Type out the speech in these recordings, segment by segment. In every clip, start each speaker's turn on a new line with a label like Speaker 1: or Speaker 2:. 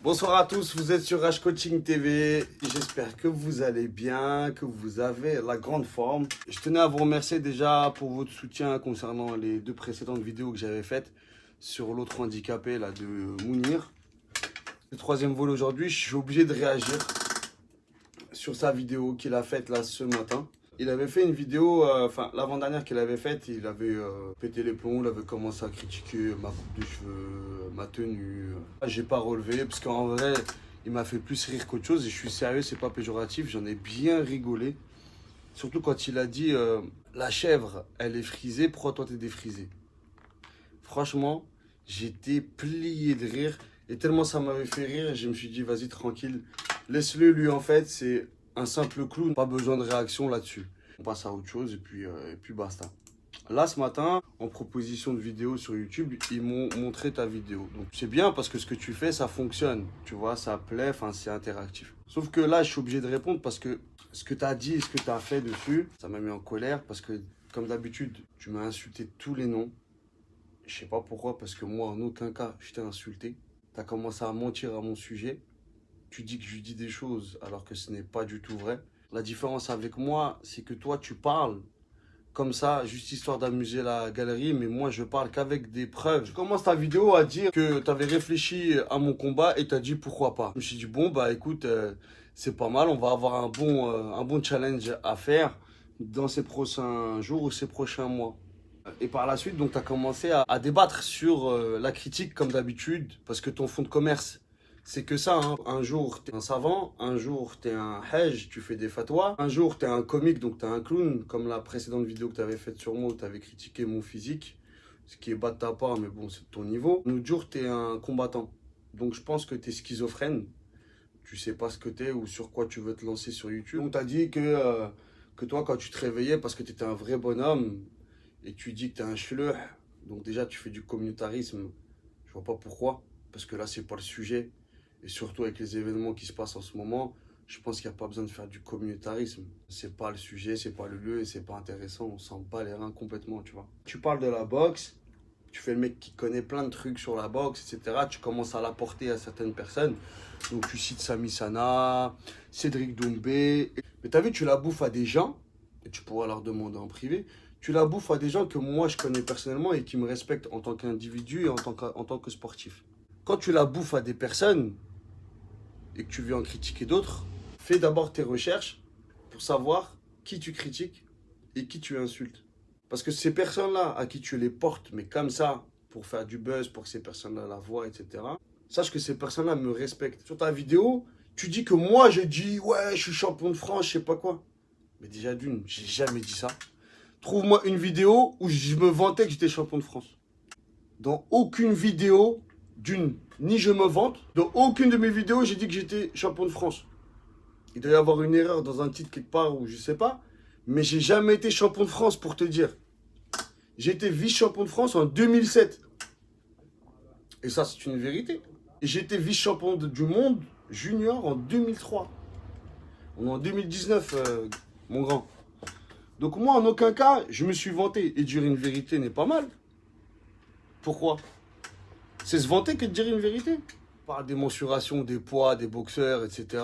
Speaker 1: Bonsoir à tous, vous êtes sur Rage Coaching TV. J'espère que vous allez bien, que vous avez la grande forme. Je tenais à vous remercier déjà pour votre soutien concernant les deux précédentes vidéos que j'avais faites sur l'autre handicapé là, de Mounir. Le troisième vol aujourd'hui, je suis obligé de réagir sur sa vidéo qu'il a faite là ce matin. Il avait fait une vidéo, l'avant-dernière qu'il avait faite, il avait pété les plombs, il avait commencé à critiquer ma coupe de cheveux, ma tenue. J'ai pas relevé parce qu'en vrai, il m'a fait plus rire qu'autre chose et je suis sérieux, c'est pas péjoratif, j'en ai bien rigolé. Surtout quand il a dit la chèvre, elle est frisée, pourquoi toi t'es défrisé? Franchement, j'étais plié de rire et tellement ça m'avait fait rire, je me suis dit vas-y tranquille, laisse-le, lui en fait c'est un simple clown, pas besoin de réaction là-dessus. On passe à autre chose et puis basta. Là, ce matin, en proposition de vidéo sur YouTube, ils m'ont montré ta vidéo. Donc c'est bien parce que ce que tu fais, ça fonctionne. Tu vois, ça plaît, enfin c'est interactif. Sauf que là, je suis obligé de répondre parce que ce que tu as dit et ce que tu as fait dessus, ça m'a mis en colère parce que, comme d'habitude, tu m'as insulté tous les noms. Je sais pas pourquoi, parce que moi, en aucun cas, je t'ai insulté. Tu as commencé à mentir à mon sujet. Tu dis que je dis des choses alors que ce n'est pas du tout vrai. La différence avec moi, c'est que toi, tu parles comme ça, juste histoire d'amuser la galerie, mais moi, je parle qu'avec des preuves. Je commence ta vidéo à dire que tu avais réfléchi à mon combat et tu as dit pourquoi pas. Je me suis dit, bon, bah écoute, c'est pas mal, on va avoir un bon challenge à faire dans ces prochains jours ou ces prochains mois. Et par la suite, donc, tu as commencé à débattre sur la critique comme d'habitude, parce que ton fonds de commerce, c'est que ça, hein. Un jour, t'es un savant, un jour, t'es un hajj, tu fais des fatwas, un jour, t'es un comique, donc t'es un clown, comme la précédente vidéo que t'avais faite sur moi où t'avais critiqué mon physique, ce qui est bas de ta part, mais bon, c'est de ton niveau. Un autre jour, t'es un combattant. Donc je pense que t'es schizophrène, tu sais pas ce que t'es ou sur quoi tu veux te lancer sur YouTube. On t'a dit que toi, quand tu te réveillais, parce que t'étais un vrai bonhomme, et tu dis que t'es un chleur, donc déjà, tu fais du communautarisme, je vois pas pourquoi, parce que là, c'est pas le sujet. Et surtout avec les événements qui se passent en ce moment, je pense qu'il n'y a pas besoin de faire du communautarisme. C'est pas le sujet, c'est pas le lieu et c'est pas intéressant. On s'en bat les reins complètement, tu vois. Tu parles de la boxe, tu fais le mec qui connaît plein de trucs sur la boxe, etc. Tu commences à l'apporter à certaines personnes. Donc tu cites Sami Sana, Cédric Doumbé. Mais t'as vu, tu la bouffes à des gens, et tu pourras leur demander en privé, tu la bouffes à des gens que moi je connais personnellement et qui me respectent en tant qu'individu et en tant que sportif. Quand tu la bouffes à des personnes, et que tu veux en critiquer d'autres, fais d'abord tes recherches pour savoir qui tu critiques et qui tu insultes. Parce que ces personnes-là, à qui tu les portes, mais comme ça, pour faire du buzz, pour que ces personnes-là la voient, etc., sache que ces personnes-là me respectent. Sur ta vidéo, tu dis que moi, j'ai dit, ouais, je suis champion de France, je sais pas quoi. Mais déjà d'une, j'ai jamais dit ça. Trouve-moi une vidéo où je me vantais que j'étais champion de France. Dans aucune vidéo, ni je me vante, dans aucune de mes vidéos, j'ai dit que j'étais champion de France. Il doit y avoir une erreur dans un titre quelque part ou je sais pas, mais j'ai jamais été champion de France pour te dire. J'ai été vice-champion de France en 2007. Et ça, c'est une vérité. Et j'ai été vice-champion du monde junior en 2003. On est en 2019, mon grand. Donc moi, en aucun cas, je me suis vanté. Et dire une vérité n'est pas mal. Pourquoi ? C'est se vanter que de dire une vérité. On parle des mensurations, des poids, des boxeurs, etc.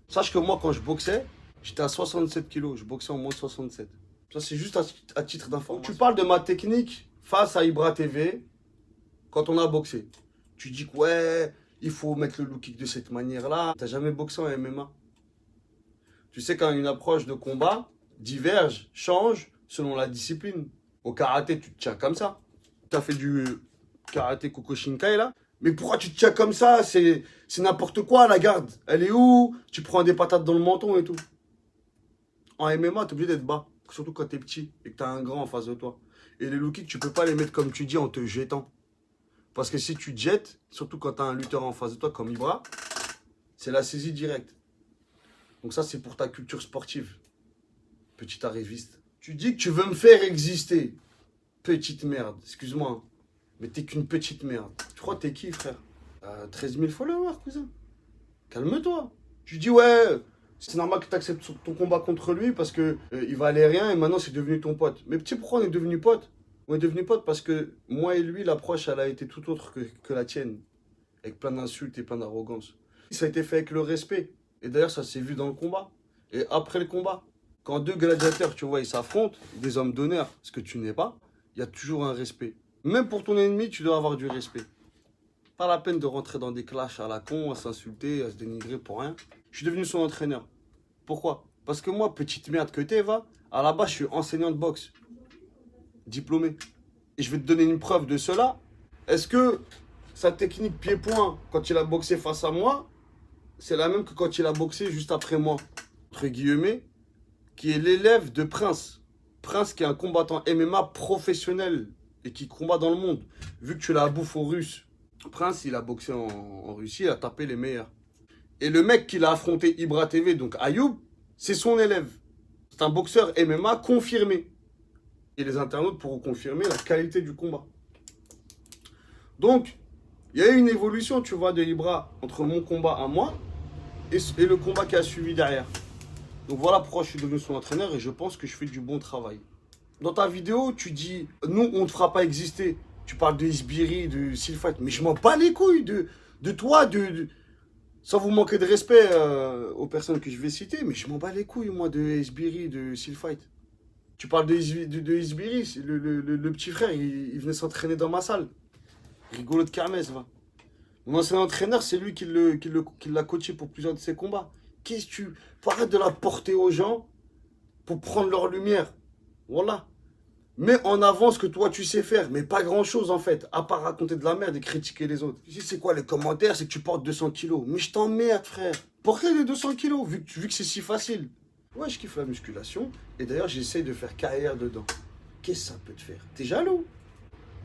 Speaker 1: Sache que moi, quand je boxais, j'étais à 67 kilos. Je boxais en moins de 67. Ça, c'est juste à titre d'information. Tu parles de ma technique face à Ibra TV quand on a boxé. Tu dis que ouais, il faut mettre le low kick de cette manière-là. T'as jamais boxé en MMA. Tu sais quand une approche de combat diverge, change selon la discipline. Au karaté, tu te tiens comme ça. Tu as fait du karaté Kyokushinkai là. Mais pourquoi tu te tiens comme ça? C'est n'importe quoi, la garde. Elle est où? Tu prends des patates dans le menton et tout. En MMA, t'es obligé d'être bas. Surtout quand t'es petit et que t'as un grand en face de toi. Et les low kicks, tu peux pas les mettre comme tu dis en te jetant. Parce que si tu te jettes, surtout quand t'as un lutteur en face de toi comme Ibra, c'est la saisie directe. Donc ça, c'est pour ta culture sportive. Petit arriviste. Tu dis que tu veux me faire exister. Petite merde, excuse-moi. Mais t'es qu'une petite merde. Tu crois que t'es qui, frère? 13 000 followers, cousin. Calme-toi. Tu dis, ouais, c'est normal que tu acceptes ton combat contre lui parce que il valait rien et maintenant c'est devenu ton pote. Mais petit, pourquoi on est devenu pote? On est devenu pote parce que moi et lui, l'approche, elle a été tout autre que la tienne. Avec plein d'insultes et plein d'arrogance. Ça a été fait avec le respect. Et d'ailleurs, ça s'est vu dans le combat. Et après le combat, quand deux gladiateurs, tu vois, ils s'affrontent, des hommes d'honneur, ce que tu n'es pas, il y a toujours un respect. Même pour ton ennemi, tu dois avoir du respect. Pas la peine de rentrer dans des clashs à la con, à s'insulter, à se dénigrer pour rien. Je suis devenu son entraîneur. Pourquoi? Parce que moi, petite merde que t'es, va, à la base, je suis enseignant de boxe. Diplômé. Et je vais te donner une preuve de cela. Est-ce que sa technique pied-point, quand il a boxé face à moi, c'est la même que quand il a boxé juste après moi? Entre guillemets, qui est l'élève de Prince. Prince qui est un combattant MMA professionnel et qui combat dans le monde. Vu que tu l'as à bouffe aux Russes. Prince, il a boxé en Russie, il a tapé les meilleurs. Et le mec qu'il a affronté, Ibra TV, donc Ayoub, c'est son élève. C'est un boxeur MMA confirmé. Et les internautes pourront confirmer la qualité du combat. Donc, il y a eu une évolution, tu vois, de Ibra entre mon combat à moi et le combat qui a suivi derrière. Donc voilà pourquoi je suis devenu son entraîneur et je pense que je fais du bon travail. Dans ta vidéo, tu dis, nous, on ne te fera pas exister. Tu parles de Isbiri, de Silfight, mais je m'en bats les couilles de toi, sans vous manquer de respect aux personnes que je vais citer, mais je m'en bats les couilles, moi, de Isbiri, de Silfight. Tu parles de Isbiri, le petit frère, il venait s'entraîner dans ma salle. Rigolo de kermesse, va. Mon ancien entraîneur, c'est lui qui l'a coaché pour plusieurs de ses combats. Qu'est-ce que tu... Faut arrêter de la porter aux gens pour prendre leur lumière. Voilà. Mets en avant ce que toi tu sais faire, mais pas grand chose en fait, à part raconter de la merde et critiquer les autres. Tu sais c'est quoi les commentaires? C'est que tu portes 200 kilos. Mais je t'emmerde frère. Portez les 200 kilos vu que c'est si facile. Ouais, je kiffe la musculation et d'ailleurs j'essaye de faire carrière dedans. Qu'est-ce que ça peut te faire? T'es jaloux?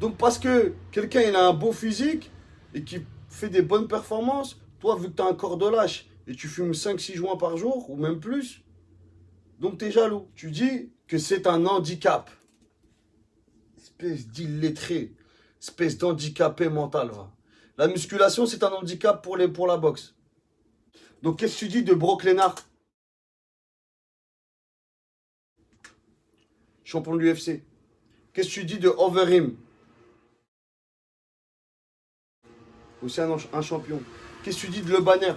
Speaker 1: Donc parce que quelqu'un il a un beau physique et qui fait des bonnes performances, toi vu que t'as un corps de lâche et tu fumes 5-6 joints par jour ou même plus, donc t'es jaloux. Tu dis que c'est un handicap. Espèce d'illettré, espèce d'handicapé mental, va. La musculation, c'est un handicap pour la boxe. Donc, qu'est-ce que tu dis de Brock Lesnar? Champion de l'UFC. Qu'est-ce que tu dis de Overeem? Aussi un champion. Qu'est-ce que tu dis de Le Banner?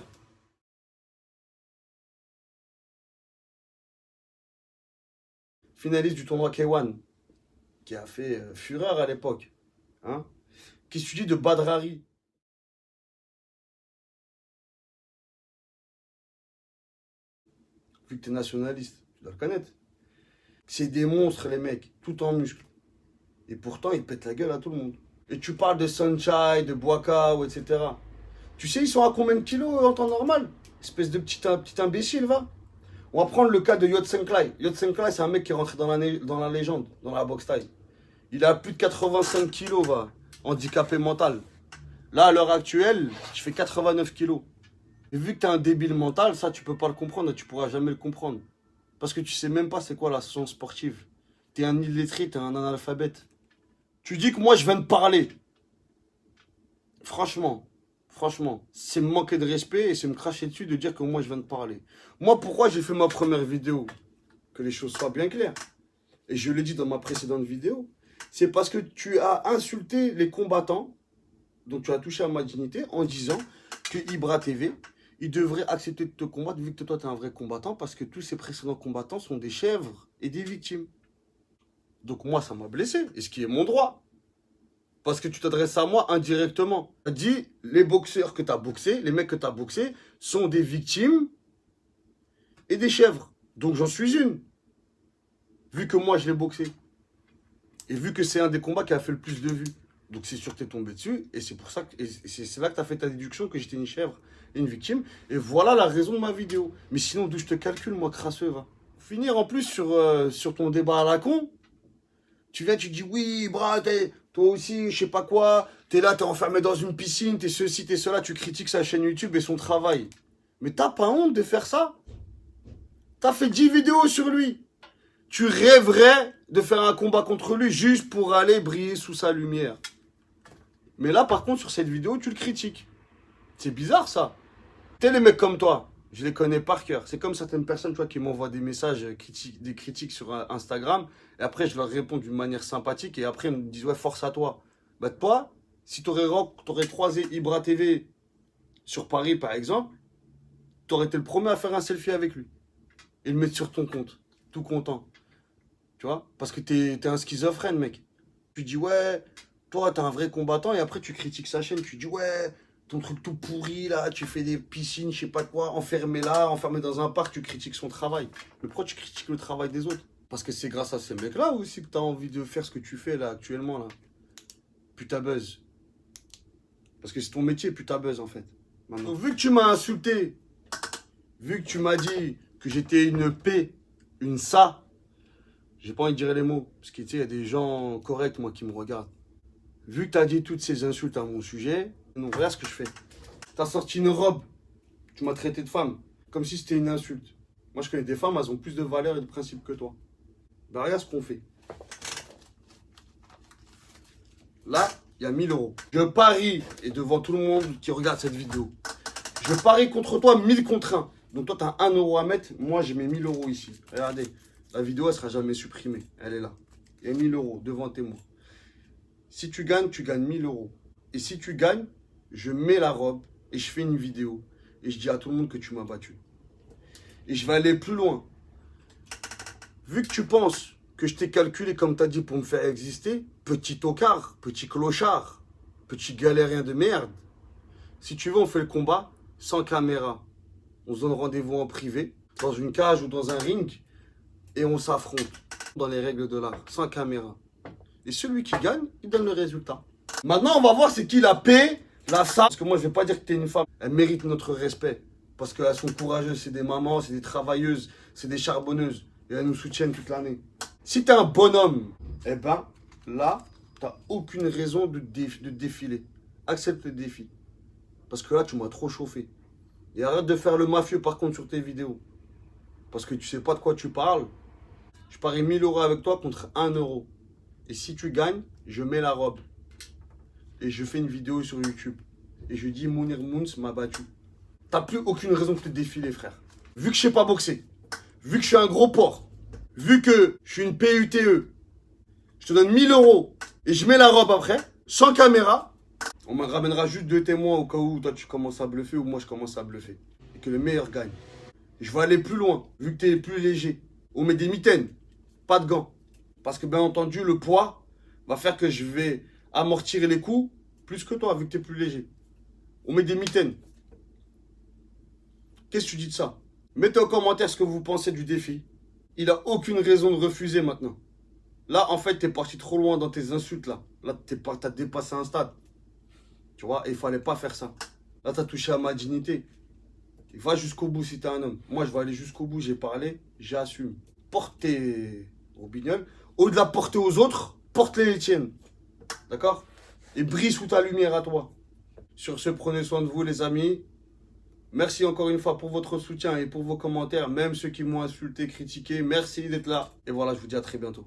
Speaker 1: Finaliste du tournoi K1, qui a fait fureur à l'époque. Hein? Qu'est-ce que tu dis de Badrari? Vu que tu es nationaliste, tu dois le connaître. C'est des monstres, les mecs, tout en muscles. Et pourtant, ils pètent la gueule à tout le monde. Et tu parles de Sunshine, de Boakao, etc. Tu sais, ils sont à combien de kilos en temps normal? Espèce de petit imbécile, va. On va prendre le cas de Yodsenklai. Yodsenklai, c'est un mec qui est rentré dans la légende, dans la boxe taille. Il a plus de 85 kilos, va. Handicapé mental. Là, à l'heure actuelle, je fais 89 kilos. Et vu que tu es un débile mental, ça, tu peux pas le comprendre et tu pourras jamais le comprendre. Parce que tu sais même pas c'est quoi la science sportive. Tu es un illettré, tu es un analphabète. Tu dis que moi, je viens de parler. Franchement, c'est me manquer de respect et c'est me cracher dessus de dire que moi, je viens de parler. Moi, pourquoi j'ai fait ma première vidéo? Que les choses soient bien claires. Et je l'ai dit dans ma précédente vidéo. C'est parce que tu as insulté les combattants, donc tu as touché à ma dignité, en disant que Ibra TV, il devrait accepter de te combattre vu que toi, tu es un vrai combattant, parce que tous ces précédents combattants sont des chèvres et des victimes. Donc moi, ça m'a blessé, et ce qui est mon droit. Parce que tu t'adresses à moi indirectement. Tu as dit, les boxeurs que tu as boxés, les mecs que tu as boxés, sont des victimes et des chèvres. Donc j'en suis une. Vu que moi, je l'ai boxé. Et vu que c'est un des combats qui a fait le plus de vues. Donc c'est sûr que tu es tombé dessus. Et c'est pour ça que c'est là que tu as fait ta déduction que j'étais une chèvre et une victime. Et voilà la raison de ma vidéo. Mais sinon, d'où je te calcule, moi, crasseux, va. Finir en plus sur ton débat à la con. Tu viens, tu dis, oui, bras, toi aussi, je sais pas quoi. T'es là, t'es enfermé dans une piscine, t'es ceci, t'es cela. Tu critiques sa chaîne YouTube et son travail. Mais t'as pas honte de faire ça? T'as fait 10 vidéos sur lui. Tu rêverais de faire un combat contre lui juste pour aller briller sous sa lumière. Mais là, par contre, sur cette vidéo, tu le critiques. C'est bizarre, ça. T'es les mecs comme toi, je les connais par cœur. C'est comme certaines personnes, tu vois, qui m'envoient des messages, des critiques sur Instagram. Et après, je leur réponds d'une manière sympathique. Et après, ils me disent, ouais, force à toi. Bah, toi, si t'aurais croisé Ibra TV sur Paris, par exemple, t'aurais été le premier à faire un selfie avec lui. Et le mettre sur ton compte. Tout content. Tu vois? Parce que t'es un schizophrène, mec. Tu dis, ouais, toi, t'es un vrai combattant. Et après, tu critiques sa chaîne. Tu dis, ouais, ton truc tout pourri, là. Tu fais des piscines, je sais pas quoi. Enfermé là, enfermé dans un parc. Tu critiques son travail. Mais pourquoi tu critiques le travail des autres? Parce que c'est grâce à ces mecs-là aussi que t'as envie de faire ce que tu fais, là, actuellement, là. Putain buzz. Parce que c'est ton métier, putain buzz, en fait. Maintenant. Vu que tu m'as insulté, vu que tu m'as dit que j'étais une P, une SA, j'ai pas envie de dire les mots, parce que tu sais, il y a des gens corrects, moi, qui me regardent. Vu que tu as dit toutes ces insultes à mon sujet, non, regarde ce que je fais. Tu as sorti une robe, tu m'as traité de femme, comme si c'était une insulte. Moi, je connais des femmes, elles ont plus de valeur et de principe que toi. Ben, regarde ce qu'on fait. Là, il y a 1000 euros. Je parie, et devant tout le monde qui regarde cette vidéo, je parie contre toi 1000 contre 1. Donc toi, tu as 1 euro à mettre, moi, j'ai mes 1000 euros ici. Regardez. La vidéo, elle ne sera jamais supprimée. Elle est là. Il y a 1000 euros devant témoin. Si tu gagnes 1000 euros. Et si tu gagnes, je mets la robe et je fais une vidéo. Et je dis à tout le monde que tu m'as battu. Et je vais aller plus loin. Vu que tu penses que je t'ai calculé comme tu as dit pour me faire exister, petit tocard, petit clochard, petit galérien de merde, si tu veux, on fait le combat sans caméra. On se donne rendez-vous en privé, dans une cage ou dans un ring. Et on s'affronte dans les règles de l'art, sans caméra. Et celui qui gagne, il donne le résultat. Maintenant, on va voir c'est qui la paix, la ça. Parce que moi, je ne vais pas dire que tu es une femme. Elles méritent notre respect. Parce qu'elles sont courageuses. C'est des mamans, c'est des travailleuses, c'est des charbonneuses. Et elles nous soutiennent toute l'année. Si tu es un bonhomme, eh ben, là, tu n'as aucune raison de défiler. Accepte le défi. Parce que là, tu m'as trop chauffé. Et arrête de faire le mafieux, par contre, sur tes vidéos. Parce que tu sais pas de quoi tu parles. Je parie 1000 euros avec toi contre 1 euro. Et si tu gagnes, je mets la robe. Et je fais une vidéo sur YouTube. Et je dis Mounir Mouns m'a battu. T'as plus aucune raison de te défiler, frère. Vu que je sais pas boxer, vu que je suis un gros porc, vu que je suis une PUTE, je te donne 1000 euros et je mets la robe après, sans caméra. On me ramènera juste 2 témoins au cas où toi tu commences à bluffer ou moi je commence à bluffer. Et que le meilleur gagne. Je vais aller plus loin, vu que tu es plus léger. On met des mitaines, pas de gants. Parce que bien entendu, le poids va faire que je vais amortir les coups plus que toi, vu que tu es plus léger. On met des mitaines. Qu'est-ce que tu dis de ça? Mettez en commentaire ce que vous pensez du défi. Il n'a aucune raison de refuser maintenant. Là, en fait, tu es parti trop loin dans tes insultes. Là, tu as dépassé un stade. Tu vois, et il ne fallait pas faire ça. Là, tu as touché à ma dignité. Va jusqu'au bout si t'es un homme. Moi, je vais aller jusqu'au bout. J'ai parlé, j'assume. Porte tes roubignoles. Au-delà de la porter aux autres, porte-les les tiennes. D'accord? Et brille sous ta lumière à toi. Sur ce, prenez soin de vous, les amis. Merci encore une fois pour votre soutien et pour vos commentaires. Même ceux qui m'ont insulté, critiqué. Merci d'être là. Et voilà, je vous dis à très bientôt.